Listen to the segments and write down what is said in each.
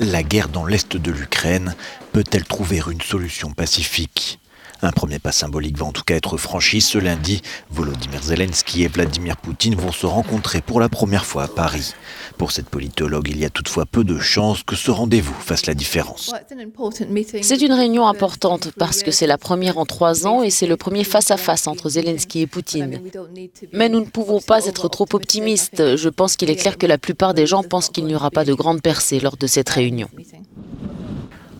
La guerre dans l'est de l'Ukraine peut-elle trouver une solution pacifique ? Un premier pas symbolique va en tout cas être franchi ce lundi. Volodymyr Zelensky et Vladimir Poutine vont se rencontrer pour la première fois à Paris. Pour cette politologue, il y a toutefois peu de chances que ce rendez-vous fasse la différence. C'est une réunion importante parce que c'est la première en 3 ans et c'est le premier face-à-face entre Zelensky et Poutine. Mais nous ne pouvons pas être trop optimistes. Je pense qu'il est clair que la plupart des gens pensent qu'il n'y aura pas de grande percée lors de cette réunion.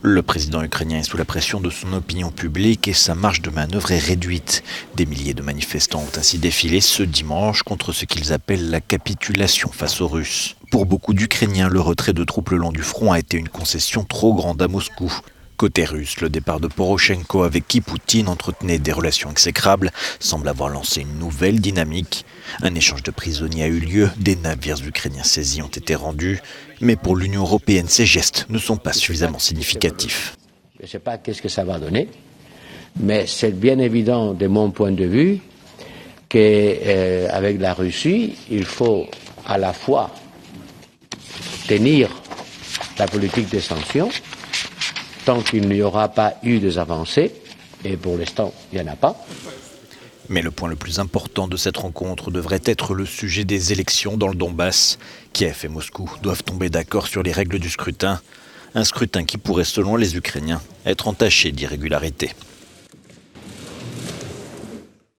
Le président ukrainien est sous la pression de son opinion publique et sa marge de manœuvre est réduite. Des milliers de manifestants ont ainsi défilé ce dimanche contre ce qu'ils appellent la capitulation face aux Russes. Pour beaucoup d'Ukrainiens, le retrait de troupes le long du front a été une concession trop grande à Moscou. Côté russe, le départ de Porochenko, avec qui Poutine entretenait des relations exécrables, semble avoir lancé une nouvelle dynamique. Un échange de prisonniers a eu lieu, des navires ukrainiens saisis ont été rendus, mais pour l'Union européenne, ces gestes ne sont pas suffisamment significatifs. Je ne sais pas qu'est-ce que ça va donner, mais c'est bien évident de mon point de vue qu'avec la Russie, il faut à la fois tenir la politique des sanctions, tant qu'il n'y aura pas eu des avancées, et pour l'instant, il n'y en a pas. Mais le point le plus important de cette rencontre devrait être le sujet des élections dans le Donbass. Kiev et Moscou doivent tomber d'accord sur les règles du scrutin. Un scrutin qui pourrait, selon les Ukrainiens, être entaché d'irrégularités.